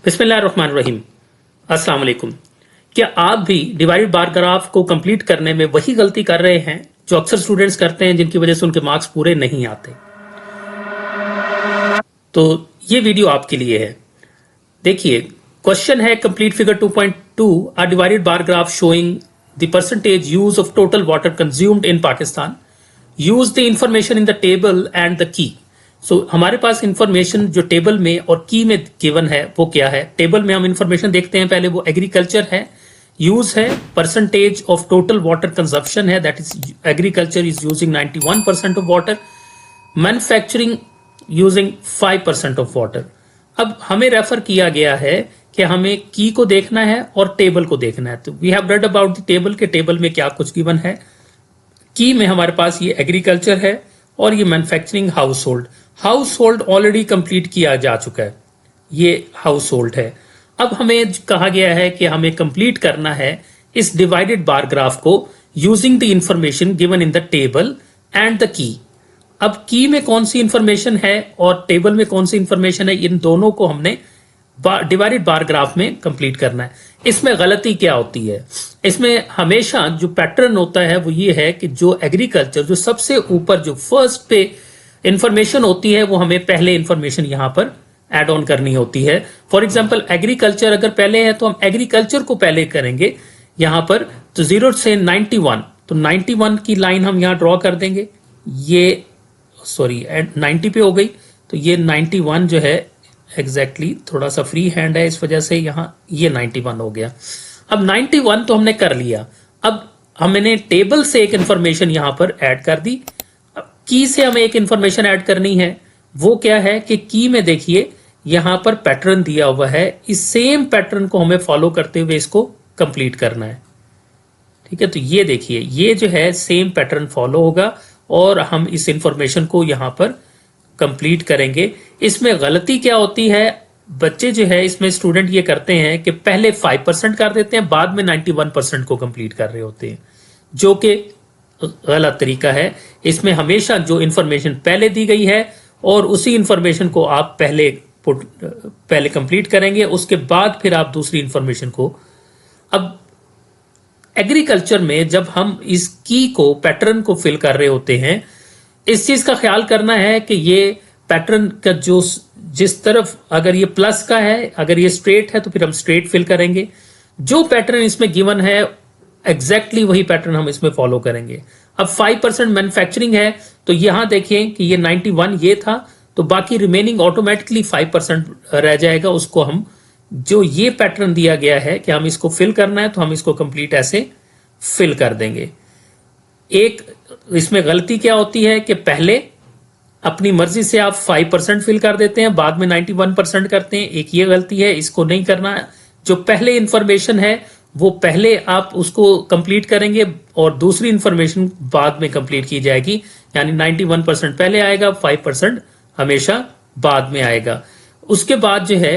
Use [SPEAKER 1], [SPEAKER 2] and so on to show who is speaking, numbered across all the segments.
[SPEAKER 1] बिस्मिल्लाहिर्रहमानिर्रहीम। अस्सलाम वालेकुम। क्या आप भी डिवाइडेड बार ग्राफ को कंप्लीट करने में वही गलती कर रहे हैं जो अक्सर स्टूडेंट्स करते हैं, जिनकी वजह से उनके मार्क्स पूरे नहीं आते? तो ये वीडियो आपके लिए है। देखिए, क्वेश्चन है complete figure 2.2 a divided bar graph showing the percentage use of total water consumed in Pakistan. Use the information in the table and the key. हमारे पास इंफॉर्मेशन जो टेबल में और की में गिवन है वो क्या है? टेबल में हम इंफॉर्मेशन देखते हैं, पहले वो एग्रीकल्चर है, यूज है, percentage of total water consumption है, that is agriculture is using 91% of water, manufacturing using 5% of water. अब हमें रेफर किया गया है कि हमें की को देखना है और टेबल को देखना है। तो we have read about the table के टेबल में क्या कुछ गिवन है। की में हमारे पास ये एग्रीकल्चर है और ये manufacturing house hold already complete किया जा चुका है, ये हाउस होल्ड है। अब हमें कहा गया है कि हमें कंप्लीट करना है इस डिवाइडेड बार ग्राफ को using the information given in the table and the key. अब की में कौन सी इंफॉर्मेशन है और टेबल में कौन सी इंफॉर्मेशन है, इन दोनों को हमने डिवाइडेड बार ग्राफ में कंप्लीट करना है। इसमें गलती क्या होती है? इसमें हमेशा जो पैटर्न होता है वो ये है कि जो एग्रीकल्चर जो सबसे ऊपर जो फर्स्ट पे इंफॉर्मेशन होती है वो हमें पहले इंफॉर्मेशन यहां पर ऐड ऑन करनी होती है। फॉर एग्जांपल एग्रीकल्चर अगर पहले है तो हम एग्रीकल्चर को पहले करेंगे यहां पर। तो 0 से 91, तो 91 की लाइन हम यहां ड्रॉ कर देंगे। ये 90 पे हो गई, तो ये 91 जो है एग्जैक्टली थोड़ा सा फ्री हैंड है, इस वजह से यहां ये 91 हो गया। अब 91 तो हमने कर लिया। अब हमने टेबल से एक इंफॉर्मेशन यहां पर ऐड कर दी। की से हमें एक इंफॉर्मेशन ऐड करनी है, वो क्या है कि की में देखिए यहां पर पैटर्न दिया हुआ है, इस सेम पैटर्न को हमें फॉलो करते हुए इसको कंप्लीट करना है। ठीक है, तो ये देखिए ये जो है सेम पैटर्न फॉलो होगा और हम इस इंफॉर्मेशन को यहां पर कंप्लीट करेंगे। इसमें गलती क्या होती है, बच्चे जो है इसमें स्टूडेंट ये करते हैं कि पहले 5% कर देते हैं, बाद में 91% को कंप्लीट कर रहे होते हैं, जो कि गलत तरीका है। इसमें हमेशा जो इंफॉर्मेशन पहले दी गई है और उसी इंफॉर्मेशन को आप पहले कंप्लीट करेंगे, उसके बाद फिर आप दूसरी इंफॉर्मेशन को। अब एग्रीकल्चर में जब हम इस की को पैटर्न को फिल कर रहे होते हैं, इस चीज का ख्याल करना है कि ये पैटर्न का जो जिस तरफ अगर ये प्लस का है, अगर ये स्ट्रेट है तो फिर हम स्ट्रेट फिल करेंगे। जो पैटर्न इसमें गिवन है एग्जैक्टली वही पैटर्न हम इसमें फॉलो करेंगे। अब 5% मैन्युफैक्चरिंग है, तो यहां देखिए कि ये 91 ये था, तो बाकी रिमेनिंग ऑटोमेटिकली 5% रह जाएगा। उसको हम जो ये पैटर्न दिया गया है कि हम इसको फिल करना है, तो हम इसको कंप्लीट ऐसे फिल कर देंगे। एक इसमें गलती क्या होती है कि पहले अपनी मर्जी से आप 5% फिल कर देते हैं, बाद में 91% करते हैं। एक ये गलती है, इसको नहीं करना। जो पहले इंफॉर्मेशन है वो पहले आप उसको कंप्लीट करेंगे और दूसरी इंफॉर्मेशन बाद में कंप्लीट की जाएगी, यानी 91% पहले आएगा, 5% हमेशा बाद में आएगा। उसके बाद जो है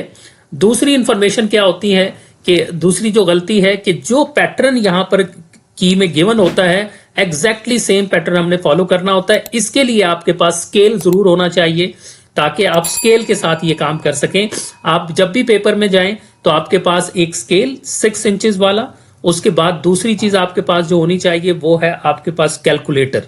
[SPEAKER 1] दूसरी इंफॉर्मेशन क्या होती है कि दूसरी जो गलती है कि जो पैटर्न यहां पर की में गिवन होता है एग्जैक्टली सेम पैटर्न हमने फॉलो करना होता है। इसके लिए आपके पास स्केल जरूर होना चाहिए ताकि आप स्केल के साथ ये काम कर सकें। आप जब भी पेपर में जाएं तो आपके पास एक स्केल 6 इंचेस वाला, उसके बाद दूसरी चीज आपके पास जो होनी चाहिए वो है आपके पास कैलकुलेटर।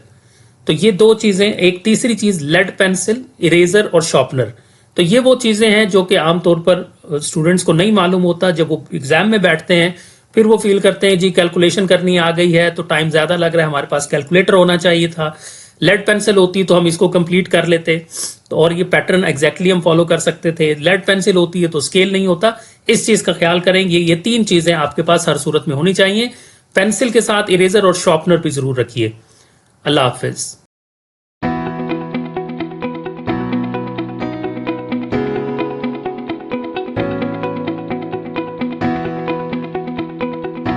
[SPEAKER 1] तो ये दो चीजें, एक तीसरी चीज लेड पेंसिल, इरेजर और शॉर्पनर। तो ये वो चीजें हैं जो कि आमतौर पर स्टूडेंट्स को नहीं मालूम होता। जब वो एग्जाम में बैठते हैं फिर वो फील करते हैं जी कैलकुलेशन करनी आ गई है तो टाइम ज्यादा लग रहा है, हमारे पास कैलकुलेटर होना चाहिए था, लेड पेंसिल होती तो हम इसको कंप्लीट कर लेते, तो और ये पैटर्न एग्जैक्टली हम फॉलो कर सकते थे। लेड पेंसिल होती है तो स्केल नहीं होता। इस चीज का ख्याल करेंगे। ये 3 चीजें आपके पास हर सूरत में होनी चाहिए। पेंसिल के साथ इरेजर और शॉर्पनर भी जरूर रखिए। अल्लाह हाफिज।